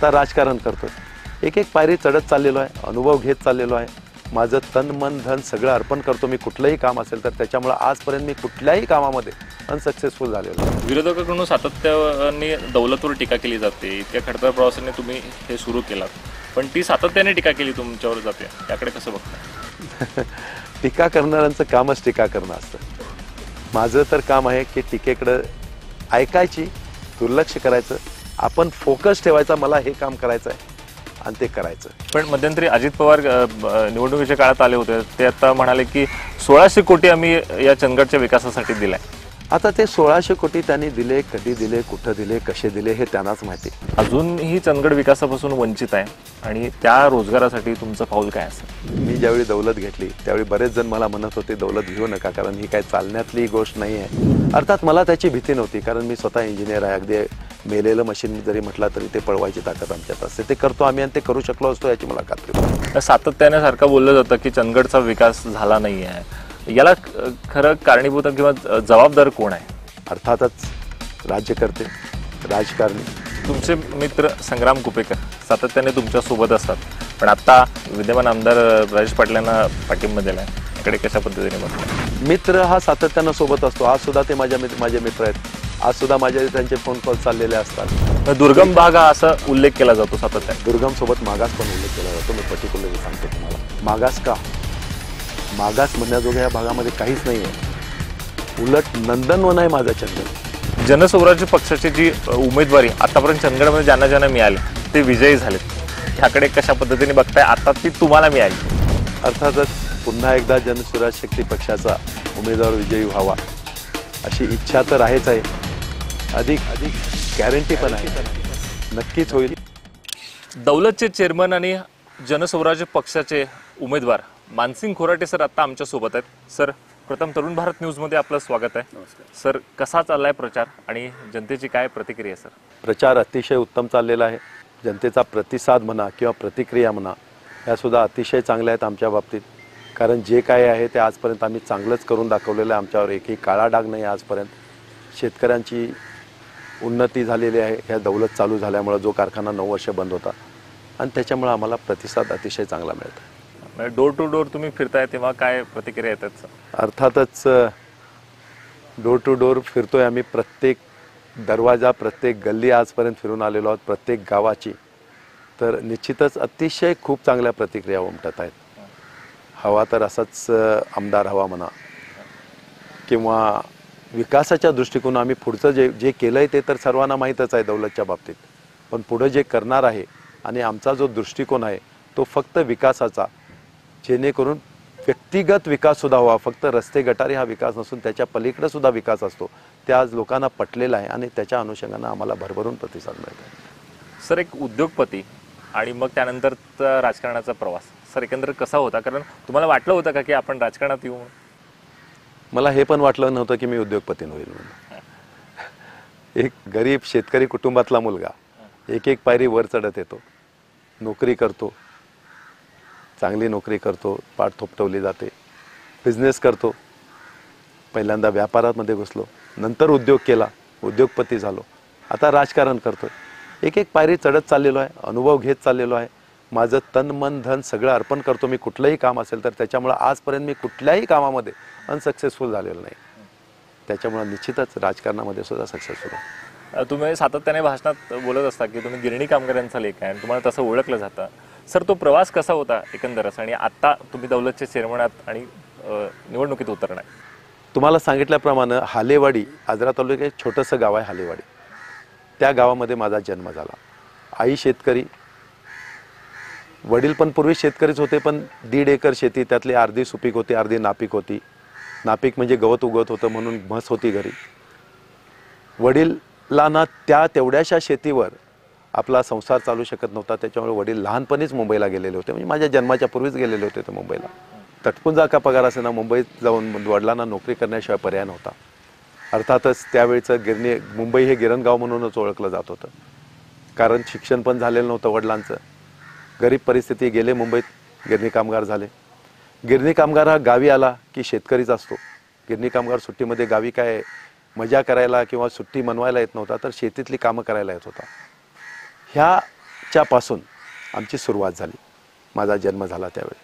आता राजकारण करतोय, एक एक पायरी चढत चाललेलो आहे, अनुभव घेत चाललेलो आहे. माझं तन मन धन सगळं अर्पण करतो मी कुठलंही काम असेल तर. त्याच्यामुळे आजपर्यंत मी कुठल्याही कामामध्ये अनसक्सेसफुल झालेलो आहे. विरोधकांकडून सातत्याने दौलतवर टीका केली जाते. इतक्या खडतर प्रवासाने तुम्ही हे सुरू केलात, पण ती सातत्याने टीका केली तुमच्यावर जाते, त्याकडे कसं बघताय? टीका करणाऱ्यांचं कामच टीका करणं असतं. माझं तर काम आहे की टीकेकडं ऐकायची, दुर्लक्ष करायचं, आपण फोकस ठेवायचा, मला हे काम करायचं आहे आणि ते करायचं. पण मध्यंतरी अजित पवार निवडणुकीच्या काळात आले होते, ते आता म्हणाले की 1600 कोटी आम्ही या चंदगडच्या विकासासाठी दिलाय. आता ते 1600 कोटी त्यांनी दिले, कधी दिले, कुठं दिले, कसे दिले हे त्यांनाच माहिती. अजूनही चंदगड विकासापासून वंचित आहे आणि त्या रोजगारासाठी तुमचं पाऊल काय असेल? मी ज्यावेळी दौलत घेतली त्यावेळी बरेच जण मला म्हणत होते दौलत घेऊ नका, कारण ही काय चालण्यातली गोष्ट नाही आहे. अर्थात मला त्याची भीती नव्हती, कारण मी स्वतः इंजिनियर आहे. अगदी मेलेलं मशीन जरी म्हटलं तरी ते पळवायची ताकद आमच्यात असते. ते करतो आम्ही आणि ते करू शकलो असतो याची मला खात्री. सातत्याने सारखं बोललं जातं की चंदगडचा विकास झाला नाही आहे, याला खरं कारणीभूत किंवा जबाबदार कोण आहे? अर्थातच राज्यकर्ते, राजकारणी. तुमचे मित्र संग्राम कुपेकर सातत्याने तुमच्या सोबत असतात, पण आता विद्यमान आमदार राजेश पाटलांना पाठिंबा दिलाय, याकडे कशा पद्धतीने बघताय? मित्र हा सातत्यानं सोबत असतो. आज सुद्धा ते माझे मित्र आहेत. आज सुद्धा माझे त्यांचे फोन कॉल चाललेले असतात. दुर्गम भाग हा असा उल्लेख केला जातो सातत्याने. दुर्गम सोबत मागास पण उल्लेख केला जातो. मी पर्टिक्युलरली सांगतो तुम्हाला, मागास का? मागास म्हणण्याजोग्या या भागामध्ये काहीच नाही आहे. उलट नंदनवन आहे माझा चंदगड. जनस्वराज्य पक्षाची जी उमेदवारी आतापर्यंत चंदगडमध्ये ज्यांना मिळाली ते विजयी झालेत, ह्याकडे कशा पद्धतीने बघताय? आता ती तुम्हाला मिळाली. अर्थातच पुन्हा एकदा जनस्वराज शक्ती पक्षाचा उमेदवार विजयी व्हावा अशी इच्छा तर आहेच आहे. अधिक गॅरंटी पण आहे, नक्कीच होईल. दौलतचे चेअरमन आणि जनस्वराज्य पक्षाचे उमेदवार मानसिंग खोराटे सर आता आमच्या सोबत आहेत. सर, प्रथम तरुण भारत न्यूजमध्ये आपलं स्वागत आहे. सर, कसा चाललाय प्रचार आणि जनतेची काय प्रतिक्रिया? सर, प्रचार अतिशय उत्तम चाललेला आहे. जनतेचा प्रतिसाद म्हणा किंवा प्रतिक्रिया म्हणा या सुद्धा अतिशय चांगल्या आहेत आमच्या बाबतीत. कारण जे काय आहे ते आजपर्यंत आम्ही चांगलंच करून दाखवलेलं आहे. आमच्यावर एकही काळा डाग नाही आजपर्यंत. शेतकऱ्यांची उन्नती झालेली आहे ह्या दौलत चालू झाल्यामुळे, जो कारखाना 9 वर्ष बंद होता, आणि त्याच्यामुळे आम्हाला प्रतिसाद अतिशय चांगला मिळतो. डोर टू डोर तुम्ही फिरताय तेव्हा काय प्रतिक्रिया येतात? अर्थातच डोर टू डोर फिरतोय आम्ही. प्रत्येक दरवाजा, प्रत्येक गल्ली आजपर्यंत फिरून आलेलो आहोत, प्रत्येक गावाची. तर निश्चितच अतिशय खूप चांगल्या प्रतिक्रिया उमटत आहेत. हवा तर असाच आमदार हवा म्हणा, किंवा विकासाच्या दृष्टिकोन आम्ही पुढचं जे केलं आहे ते तर सर्वांना माहीतच आहे दौलतच्या बाबतीत. पण पुढं जे करणार आहे आणि आमचा जो दृष्टिकोन आहे तो फक्त विकासाचा, जेणेकरून व्यक्तिगत विकास सुद्धा व्हावा. फक्त रस्ते गटारी हा विकास नसून त्याच्या पलीकडे सुद्धा विकास असतो. ते आज लोकांना पटलेलं आहे आणि त्याच्या अनुषंगानं आम्हाला भरभरून प्रतिसाद मिळत आहे. सर, एक उद्योगपती आणि मग त्यानंतरचा राजकारणाचा प्रवास, सर, एकंदर कसा होता? कारण तुम्हाला वाटलं होतं का की आपण राजकारणात येऊ? मला हे पण वाटलं नव्हतं की मी उद्योगपती होईल म्हणून. एक गरीब शेतकरी कुटुंबातला मुलगा एक एक पायरी वर चढत येतो, नोकरी करतो, चांगली नोकरी करतो, पाठ थोपटवली जाते, बिझनेस करतो. पहिल्यांदा व्यापारामध्ये घुसलो, नंतर उद्योग केला, उद्योगपती झालो, आता राजकारण करतो. एक एक पायरी चढत चाललेलो आहे, अनुभव घेत चाललेलो आहे. माझं तन मन धन सगळं अर्पण करतो मी कुठलंही काम असेल तर. त्याच्यामुळे आजपर्यंत मी कुठल्याही कामामध्ये अनसक्सेसफुल झालेलो नाही. त्याच्यामुळे निश्चितच राजकारणामध्ये सुद्धा सक्सेसफुल आहे. तुम्ही सातत्याने भाषणात बोलत असता की तुम्ही गिरणी कामगारांचा लेख आहे आणि तुम्हाला तसं ओळखलं जातं. सर, तो प्रवास कसा होता एकंदरच, आणि आता तुम्ही दौलतचे चेअरमनात आणि निवडणुकीत उतरणार? तुम्हाला सांगितल्याप्रमाणे हालेवाडी, आजरा तालुक्यात एक छोटंसं गाव आहे हालेवाडी. त्या गावामध्ये माझा जन्म झाला. आई शेतकरी, वडील पण पूर्वी शेतकरीच होते, पण 1.5 एकर शेती, त्यातली अर्धी सुपीक होती, अर्धी नापीक होती. नापीक म्हणजे गवत उगवत होतं म्हणून म्हस होती घरी. वडिलांना तेवढ्याशा शेतीवर आपला संसार चालू शकत नव्हता. त्याच्यामुळे वडील लहानपणीच मुंबईला गेलेले होते, म्हणजे माझ्या जन्माच्या पूर्वीच गेलेले होते ते मुंबईला. तटपुंजा का पगार असे ना, मुंबईत जाऊन वडिलांना नोकरी करण्याशिवाय पर्याय नव्हता. अर्थातच त्यावेळचं मुंबई हे गिरणगाव म्हणूनच ओळखलं जात होतं, कारण शिक्षण पण झालेलं नव्हतं वडिलांचं. गरीब परिस्थिती, गेले मुंबईत, गिरणी कामगार झाले. गिरणी कामगार हा गावी आला की शेतकरीच असतो. गिरणी कामगार सुट्टीमध्ये गावी काय मजा करायला किंवा सुट्टी मनवायला येत नव्हता, तर शेतीतली कामं करायला येत होता. ह्या त्याच्यापासून आमची सुरुवात झाली. माझा जन्म झाला त्यावेळी.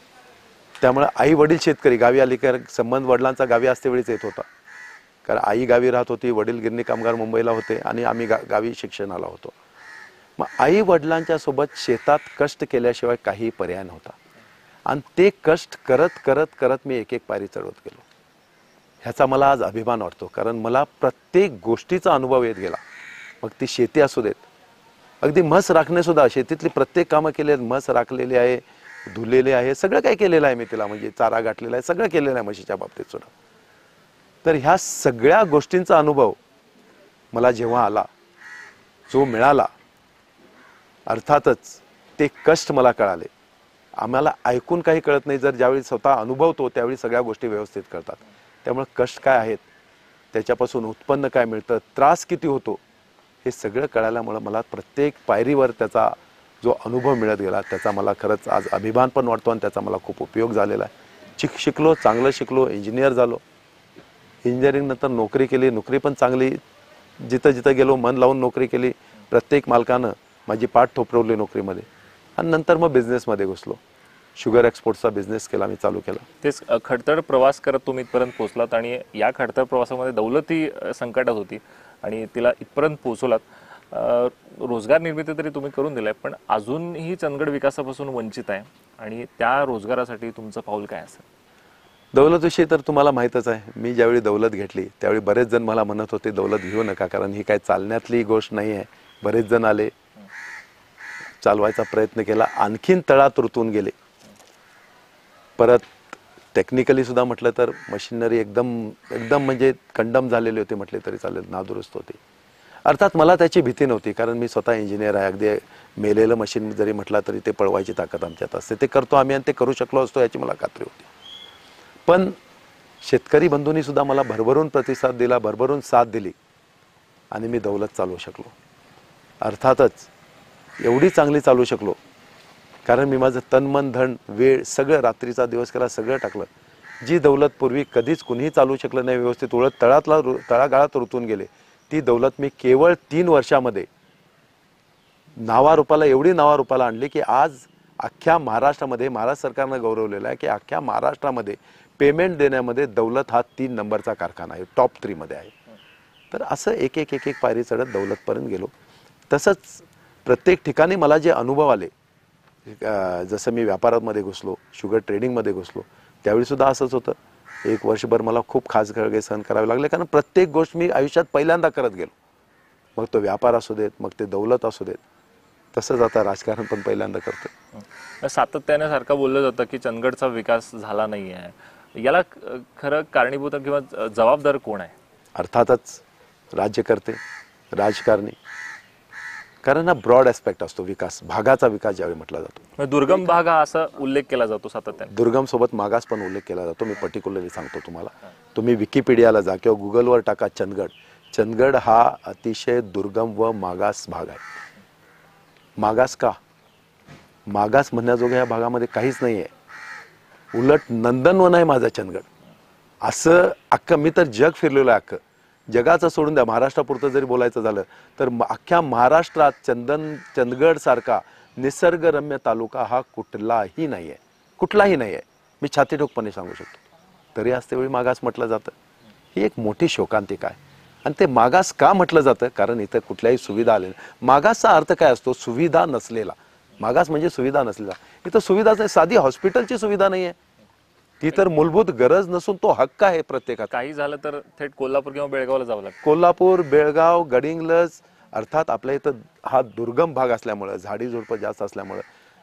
त्यामुळे आई वडील शेतकरी, गावी आली की संबंध वडिलांचा गावी असतेवेळीच येत होता. कारण आई गावी राहत होती, वडील गिरणी कामगार मुंबईला होते आणि आम्ही गावी शिक्षणाला होतो. मग आई वडिलांच्या सोबत शेतात कष्ट केल्याशिवाय काही पर्याय नव्हता. आणि ते कष्ट करत करत करत मी एक एक पायरी चढवत गेलो. ह्याचा मला आज अभिमान वाटतो, कारण मला प्रत्येक गोष्टीचा अनुभव येत गेला. मग ती शेती असू देत, अगदी म्हस राखणे सुद्धा, शेतीतली प्रत्येक कामं केली आहेत. म्हस राखलेली आहे, धुलेले आहे, सगळं काही केलेलं आहे मी तिला, म्हणजे चारा गाठलेला आहे, सगळं केलेलं आहे म्हशीच्या बाबतीत सुद्धा. तर ह्या सगळ्या गोष्टींचा अनुभव मला जेव्हा आला, जो मिळाला, अर्थातच ते कष्ट मला कळाले. आम्हाला ऐकून काही कळत नाही, जर ज्यावेळी स्वतः अनुभवतो त्यावेळी सगळ्या गोष्टी व्यवस्थित कळतात. त्यामुळे कष्ट काय आहेत, त्याच्यापासून उत्पन्न काय मिळतं, त्रास किती होतो, हे सगळं कळाल्यामुळं मला प्रत्येक पायरीवर त्याचा जो अनुभव मिळत गेला, त्याचा मला खरंच आज अभिमान पण वाटतो आणि त्याचा मला खूप उपयोग झालेला आहे. शिकलो, चांगलं शिकलो, इंजिनियर झालो. इंजिनिअरिंग नंतर नोकरी केली, नोकरी पण चांगली, जिथं जिथं गेलो मन लावून नोकरी केली. प्रत्येक मालकानं माझी पाठ थोपरवली नोकरीमध्ये. आणि नंतर मग बिझनेसमध्ये घुसलो. शुगर एक्सपोर्टचा बिझनेस केला, मी चालू केला. तेच खडतर प्रवास करत तुम्ही इथपर्यंत पोहोचलात आणि या खडतर प्रवासामध्ये दौलतही संकटात होती आणि तिला इथपर्यंत पोहोचलात. रोजगार निर्मिती तरी तुम्ही करून दिलाय, पण अजूनही चंदगड विकासापासून वंचित आहे आणि त्या रोजगारासाठी तुमचं पाऊल काय असेल? दौलतविषयी तर तुम्हाला माहीतच आहे. मी ज्यावेळी दौलत घेतली त्यावेळी बरेच जण मला म्हणत होते दौलत घेऊ नका, कारण ही काय चालण्यातली गोष्ट नाही आहे. बरेच जण आले, चालवायचा प्रयत्न केला, आणखीन तळात रुतून गेले. परत टेक्निकली सुद्धा म्हटलं तर मशिनरी एकदम म्हणजे कंडम झालेली होती म्हटले तरी चालेल, नादुरुस्त होती. अर्थात मला त्याची भीती नव्हती, कारण मी स्वतः इंजिनियर आहे. अगदी मेलेलं मशीन जरी म्हटलं तरी ते पळवायची ताकद आमच्यात असते. ते करतो आम्ही आणि ते करू शकलो असतो याची मला खात्री होती. पण शेतकरी बंधूंनी सुद्धा मला भरभरून प्रतिसाद दिला, भरभरून साथ दिली आणि मी दौलत चालवू शकलो. अर्थातच एवढी चांगली चालू शकलो कारण मी माझं तन मन धन वेळ सगळं, रात्रीचा दिवस केला, सगळं टाकलं. जी दौलत पूर्वी कधीच कुणीही चालू शकलं नाही व्यवस्थित, उलट तळागाळात रुतून गेले, ती दौलत मी केवळ 3 वर्षामध्ये एवढी नावारूपाला आणली की आज अख्ख्या महाराष्ट्रामध्ये, महाराष्ट्र सरकारनं गौरवलेलं आहे की अख्ख्या महाराष्ट्रामध्ये पेमेंट देण्यामध्ये दौलत हा 3 नंबरचा कारखाना आहे, टॉप 3 मध्ये आहे. तर असं एक एक पायरी चढत दौलतपर्यंत गेलो. तसंच प्रत्येक ठिकाणी मला जे अनुभव आले, जसं मी व्यापारामध्ये घुसलो, शुगर ट्रेडिंगमध्ये घुसलो, त्यावेळी सुद्धा असंच होतं. 1 वर्षभर मला खूप खास खळगे सहन करावे लागले, कारण प्रत्येक गोष्ट मी आयुष्यात पहिल्यांदा करत गेलो. मग तो व्यापार असू देत, मग ते दौलत असू देत. तसंच आता राजकारण पण पहिल्यांदा करतो. सातत्याने सारखं बोललं जातं की चंदगडचा विकास झाला नाही आहे. याला खरं कारणीभूत किंवा जबाबदार कोण आहे? अर्थातच राज्यकर्ते, राजकारणी. कारण हा ब्रॉड ॲस्पेक्ट असतो विकास, भागाचा विकास ज्यावेळी म्हटला जातो. दुर्गम भाग हा असा उल्लेख केला जातो सातत्याने. दुर्गम सोबत मागास पण उल्लेख केला जातो. मी पर्टिक्युलरली सांगतो तुम्हाला, तुम्ही विकिपीडियाला जा किंवा गुगलवर टाका चंदगड. चंदगड हा अतिशय दुर्गम व मागास भाग आहे. मागास का? मागास म्हणण्याजोगं या भागामध्ये काहीच नाही आहे. उलट नंदनवन आहे माझा चंदगड. असं अख्खं, मी तर जग फिरलेलो आहे अख्खं. जगाचं सोडून द्या, महाराष्ट्रापुरतं जरी बोलायचं झालं तर अख्ख्या महाराष्ट्रात चंदगड सारखा निसर्गरम्य तालुका हा कुठलाही नाही आहे, कुठलाही नाही आहे. मी छातीठोकपणे सांगू शकतो. तरी आज त्यावेळी मागास म्हटलं जातं. ही एक मोठी शोकांतिका आहे. आणि ते मागास का म्हटलं जातं? कारण इथं कुठल्याही सुविधा आलेल्या. मागासचा अर्थ काय असतो? सुविधा नसलेला. मागास म्हणजे सुविधा नसलेला. इथं सुविधाच नाही, साधी हॉस्पिटलची सुविधा नाही आहे. ती तर मूलभूत गरज नसून तो हक्क आहे प्रत्येकाचा. काही झालं तर थेट कोल्हापूर किंवा बेळगावला जावं लागतं. कोल्हापूर, बेळगाव, गडिंग्लज. अर्थात आपल्या इथं हा दुर्गम भाग असल्यामुळं, झाडी झुडपं जास्त असल्यामुळं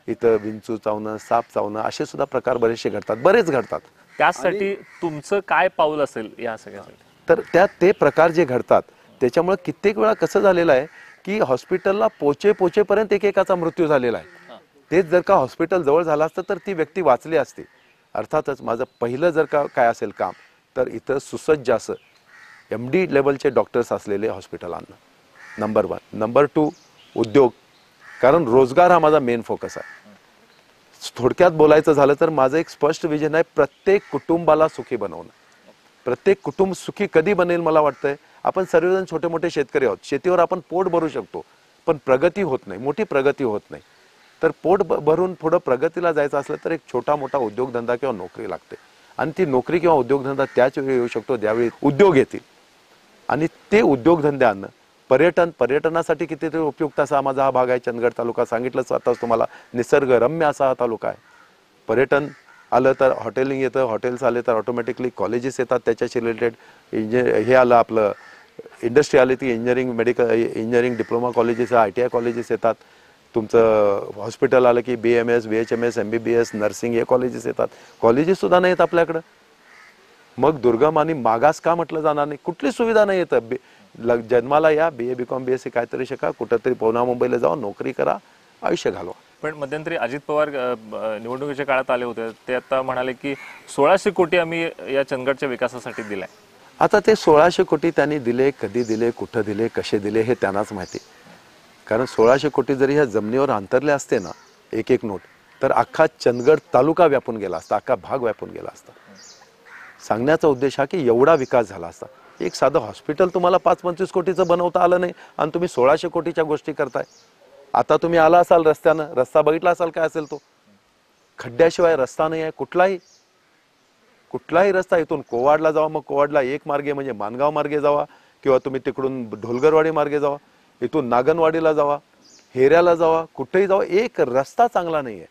इथं विंचू चावणं, साप चावणं असे सुद्धा प्रकार बरेचसे घडतात, बरेच घडतात. त्यासाठी तुमचं काय पाऊल असेल या सगळ्यासाठी? तर ते प्रकार जे घडतात त्याच्यामुळे कित्येक वेळा कसं झालेलं आहे की हॉस्पिटलला पोचेपर्यंत एकेकाचा मृत्यू झालेला आहे. तेच जर का हॉस्पिटल जवळ झालं असतं तर ती व्यक्ती वाचली असती. अर्थातच माझं पहिलं जर का काय असेल काम तर इथं सुसज्ज असं MD लेवलचे डॉक्टर्स असलेले हॉस्पिटल आणणं, नंबर 1. नंबर 2 उद्योग, कारण रोजगार हा माझा मेन फोकस आहे. थोडक्यात बोलायचं झालं तर माझं एक स्पष्ट विजन आहे, प्रत्येक कुटुंबाला सुखी बनवणं. प्रत्येक कुटुंब सुखी कधी बनेल मला वाटतंय, आपण सर्वजण छोटे मोठे शेतकरी आहोत, शेतीवर आपण पोट भरू शकतो, पण प्रगती होत नाही, मोठी प्रगती होत नाही. तर पोट भरून पुढं प्रगतीला जायचं असलं तर एक छोटा मोठा उद्योगधंदा किंवा नोकरी लागते आणि ती नोकरी किंवा उद्योगधंदा त्याच वेळी येऊ शकतो ज्यावेळी उद्योग येतील आणि ते उद्योगधंद्यानं पर्यटनासाठी कितीतरी उपयुक्त असा माझा हा भाग आहे चंदगड तालुका. सांगितलंच आताच तुम्हाला, निसर्गरम्य असा हा तालुका आहे. पर्यटन आलं तर हॉटेलिंग येतं, हॉटेल्स आले तर ऑटोमॅटिकली कॉलेजेस येतात, त्याच्याशी रिलेटेड हे आलं आपलं इंडस्ट्री आली ती engineering medical engineering diploma colleges, ITI colleges येतात. तुमचं हॉस्पिटल आलं की BMS BHMS MBBS नर्सिंग हे कॉलेजेस येतात. कॉलेजेस सुद्धा नाही आहेत आपल्याकडं. मग दुर्गम आणि मागास का म्हटलं जाणार नाही? कुठली सुविधा नाही येतं. जन्माला या BA BCom BSc काहीतरी शिका, कुठंतरी पुणे मुंबईला जाऊन नोकरी करा, आयुष्य घालवा. पण मध्यंतरी अजित पवार निवडणुकीच्या काळात आले होते, ते आता म्हणाले की 1600 कोटी आम्ही या चंदगडच्या विकासासाठी दिलाय. आता ते 1600 कोटी त्यांनी दिले, कधी दिले, कुठं दिले, कसे दिले हे त्यांनाच माहिती. कारण 1600 कोटी जरी ह्या जमिनीवर अंतरले असते ना एक एक नोट, तर अख्खा चंदगड तालुका व्यापून गेला असता, अख्खा भाग व्यापून गेला असता. सांगण्याचा उद्देश हा की एवढा विकास झाला असता. एक साधं हॉस्पिटल तुम्हाला 5-25 कोटीचं बनवता आलं नाही आणि तुम्ही 1600 कोटीच्या गोष्टी करताय. आता तुम्ही आला असाल रस्त्यानं, रस्ता बघितला असाल काय असेल तो. खड्ड्याशिवाय रस्ता नाही आहे कुठलाही रस्ता. इथून कोवाडला जावा, मग कोवाडला एक मार्गे म्हणजे मानगाव मार्गे जावा किंवा तुम्ही तिकडून ढोलगरवाडी मार्गे जावा, इथून नागनवाडीला जावा, हेऱ्याला जावा, कुठेही जावा, एक रस्ता चांगला नाही आहे.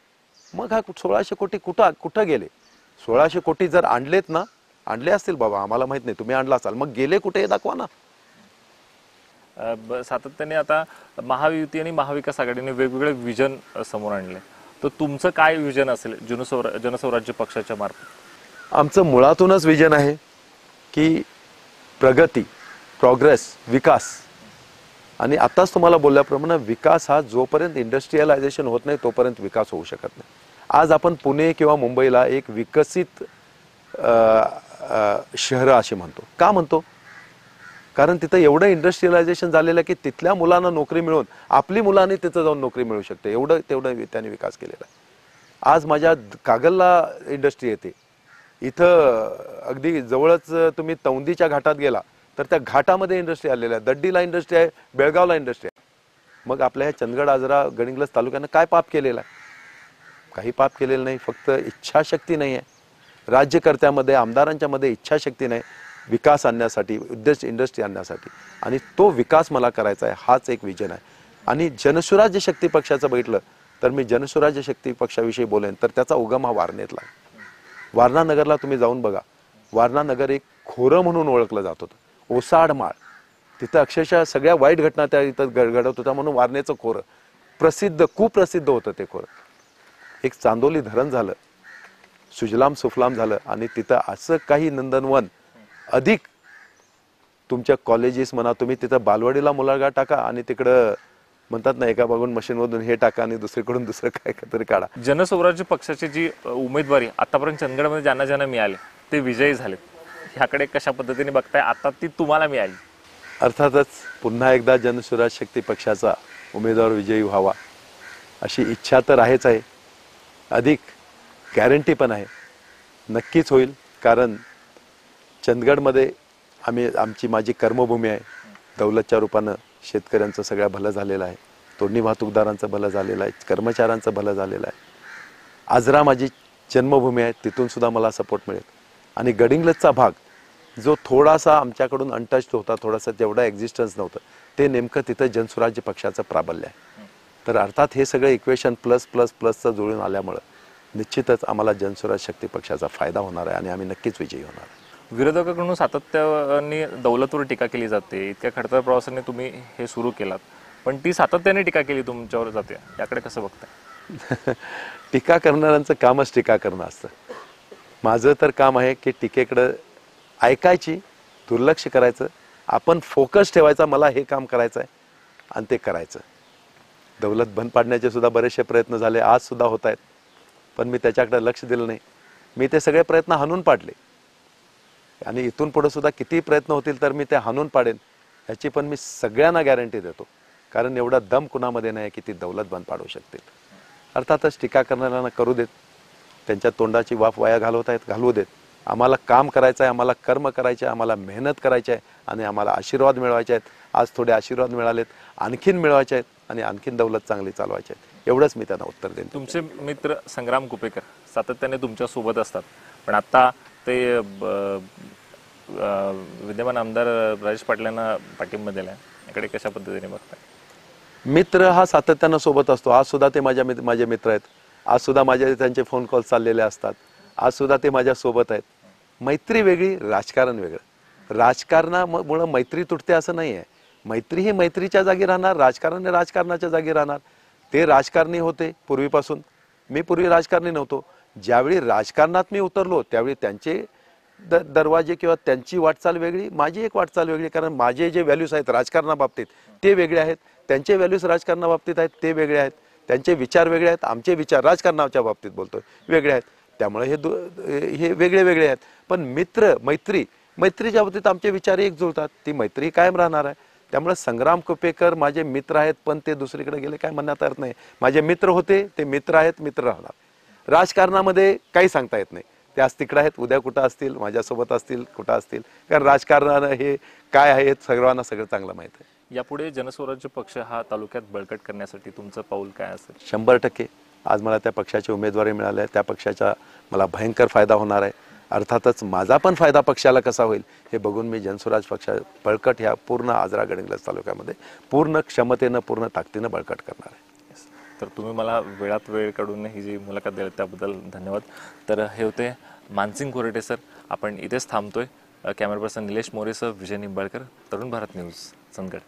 मग हा 1600 कोटी कुठं गेले? 1600 कोटी जर आणलेत ना, आणले असतील बाबा, आम्हाला माहित नाही, तुम्ही आणला असाल, मग गेले कुठे हे दाखवा ना. सातत्याने आता महायुती आणि महाविकास आघाडीने वेगवेगळे विजन समोर आणले, तर तुमचं काय विजन असेल जनस्वराज्य पक्षाच्या मार्फत? आमचं मुळातूनच विजन आहे की प्रगती, प्रोग्रेस, विकास. आणि आताच तुम्हाला बोलल्याप्रमाणे विकास हा जोपर्यंत इंडस्ट्रियलायझेशन होत नाही तोपर्यंत विकास होऊ शकत नाही. आज आपण पुणे किंवा मुंबईला एक विकसित शहर असे म्हणतो. का म्हणतो? कारण तिथं एवढं इंडस्ट्रियलायझेशन झालेलं आहे की तिथल्या मुलांना नोकरी मिळून आपली मुलांनी तिथं जाऊन नोकरी मिळू शकते, तेवढं त्यांनी विकास केलेला आहे. आज माझ्या कागलला इंडस्ट्री येते, इथं अगदी जवळच तुम्ही तौंदीच्या घाटात गेला तर त्या घाटामध्ये इंडस्ट्री आलेल्या आहे, दड्डीला इंडस्ट्री आहे, बेळगावला इंडस्ट्री आहे. मग आपल्या ह्या चंदगड, आजरा, गडिंग्लज तालुक्यानं काय पाप केलेलं आहे? काही पाप केलेलं नाही, फक्त इच्छाशक्ती नाही आहे. राज्यकर्त्यामध्ये, आमदारांच्या मध्ये इच्छाशक्ती नाही विकास आणण्यासाठी, इंडस्ट्री आणण्यासाठी. आणि तो विकास मला करायचा आहे, हाच एक विजन आहे. आणि जनसुराज्य शक्ती पक्षाचं बघितलं तर मी जनसुराज्य शक्ती पक्षाविषयी बोलेन तर त्याचा उगम हा वारणेतला आहे. वारणा नगरला तुम्ही जाऊन बघा. वारणा नगर एक खोरं म्हणून ओळखलं जात होतं, ओसाड माळ. तिथं अक्षरशः सगळ्या वाईट घटना त्या इथं घडत होत्या म्हणून वारणेचं खोरं कुप्रसिद्ध होतं ते खोरं. एक चांदोली धरण झालं, सुजलाम सुफलाम झालं आणि तिथं असं काही नंदनवन अधिक तुमच्या कॉलेजेस म्हणा, तुम्ही तिथं बालवाडीला मुलागा टाका आणि तिकडं म्हणतात ना एका बागून मशीनमधून हे टाका आणि दुसरीकडून दुसरं काय तरी काढा. जनस्वराज्य पक्षाची जी उमेदवारी आतापर्यंत चंदगडमध्ये ज्यांना मिळाले ते विजयी झाले, ह्याकडे कशा पद्धतीने बघताय? आता ती तुम्हाला मिळाली. अर्थातच पुन्हा एकदा जनसुराज्य शक्ती पक्षाचा उमेदवार विजयी व्हावा अशी इच्छा तर आहेच आहे, अधिक गॅरंटी पण आहे, नक्कीच होईल. कारण चंदगडमध्ये माझी कर्मभूमी आहे. दौलतच्या रूपानं शेतकऱ्यांचं सगळं भलं झालेलं आहे, तोडणी वाहतूकदारांचं भलं झालेलं आहे, कर्मचाऱ्यांचं भलं झालेलं आहे. आजरा माझी जन्मभूमी आहे, तिथून सुद्धा मला सपोर्ट मिळेल. आणि गडिंग्लजचा भाग जो थोडासा आमच्याकडून अनटच्ड होता, थोडासा जेवढा एक्झिस्टन्स नव्हतं, ते नेमकं तिथं जनसुराज्य पक्षाचं प्राबल्य आहे. तर अर्थात हे सगळं इक्वेशन प्लस प्लस प्लसचं जुळून आल्यामुळं निश्चितच आम्हाला जनसुराज्य शक्ती पक्षाचा फायदा होणार आहे आणि आम्ही नक्कीच विजयी होणार आहे. विरोधकाकडून सातत्याने दौलतवर टीका केली जाते. इतक्या खडतर प्रवासाने तुम्ही हे सुरू केलात, पण ती सातत्याने टीका केली तुमच्यावर जाते, याकडे कसं बघताय? टीका करणाऱ्यांचं कामच टीका करणं असतं. माझं तर काम आहे की टीकेकडं ऐकायची, दुर्लक्ष करायचं, आपण फोकस ठेवायचा, मला हे काम करायचं आहे आणि ते करायचं. दौलत बंद पाडण्याचे सुद्धा बरेचसे प्रयत्न झाले, आज सुद्धा होत आहेत, पण मी त्याच्याकडे लक्ष दिलं नाही. मी ते सगळे प्रयत्न हाणून पाडले आणि इथून पुढे सुद्धा किती प्रयत्न होतील तर मी ते हाणून पाडेन ह्याची पण मी सगळ्यांना गॅरंटी देतो. कारण एवढा दम कुणामध्ये नाही की ती दौलत बंद पाडू शकतील. अर्थातच टीका करणाऱ्यांना करू देत, त्यांच्या तोंडाची वाफ वाया घालवू देत. आम्हाला काम करायचं आहे, आम्हाला कर्म करायचे आहे, आम्हाला मेहनत करायची आहे आणि आम्हाला आशीर्वाद मिळवायचे आहेत. आज थोडे आशीर्वाद मिळालेत, आणखीन मिळवायचे आहेत आणि आणखीन दौलत चांगली चालवायची आहे. एवढंच मी त्यांना उत्तर देईन. तुमचे मित्र संग्राम कुपेकर सातत्याने तुमच्या सोबत असतात, पण आता ते विद्यमान आमदार राजेश पाटलांना पाठिंबा दिलाय, याकडे कशा पद्धतीने बघताय? मित्र हा सातत्यानं सोबत असतो. आज सुद्धा ते माझे मित्र आहेत. आज सुद्धा त्यांचे फोन कॉल चाललेले असतात. आज सुद्धा ते माझ्या सोबत आहेत. मैत्री वेगळी, राजकारण वेगळं. राजकारणामुळं मैत्री तुटते असं नाही आहे. मैत्री ही मैत्रीच्या जागी राहणार, राजकारण हे राजकारणाच्या जागी राहणार. ते राजकारणी होते पूर्वीपासून, मी पूर्वी राजकारणी नव्हतो. ज्यावेळी राजकारणात मी उतरलो त्यावेळी त्यांचे दरवाजे किंवा त्यांची वाटचाल वेगळी, माझी एक वाटचाल वेगळी. कारण माझे जे व्हॅल्यूज आहेत राजकारणाबाबतीत ते वेगळे आहेत, त्यांचे व्हॅल्यूज राजकारणाबाबतीत आहेत ते वेगळे आहेत. त्यांचे विचार वेगळे आहेत, आमचे विचार राजकारणाच्या बाबतीत बोलतोय वेगळे आहेत. त्यामुळे हे वेगळे वेगळे आहेत. पण मैत्रीच्या बाबतीत आमचे विचार एक जुळतात, ती मैत्री कायम राहणार आहे. त्यामुळे संग्राम कुपेकर माझे मित्र आहेत, पण ते दुसरीकडे गेले काय म्हणण्यात अर्थ नाही. माझे मित्र होते, ते मित्र आहेत, मित्र राहणार. राजकारणामध्ये काही सांगता येत नाही. ते आज तिकडे आहेत, उद्या कुठं असतील, माझ्यासोबत असतील, कुठं असतील. कारण राजकारण हे काय आहे सर्वांना सगळं चांगलं माहित आहे. यापुढे जनस्वराज्य पक्ष हा तालुक्यात बळकट करण्यासाठी तुमचं पाऊल काय असेल? 100% आज मला त्या पक्षाची उमेदवारी मिळाली आहे. त्या पक्षाचा मला भयंकर फायदा होणार आहे. अर्थातच माझा पण फायदा पक्षाला कसा होईल हे बघून मी जनस्वराज पक्ष बळकट ह्या पूर्ण आजरा गडिंग्लज तालुक्यामध्ये पूर्ण क्षमतेनं पूर्ण ताकदीनं बळकट करणार आहे. तर तुम्ही मला वेळात वेळ काढून ही जी मुलाखत दिली त्याबद्दल धन्यवाद. तर हे होते मानसिंग कोरटे सर. आपण इथेच थांबतोय. कॅमेरा पर्सन निलेश मोरेसह विजय निंबाळकर, तरुण भारत न्यूज, चंदगड.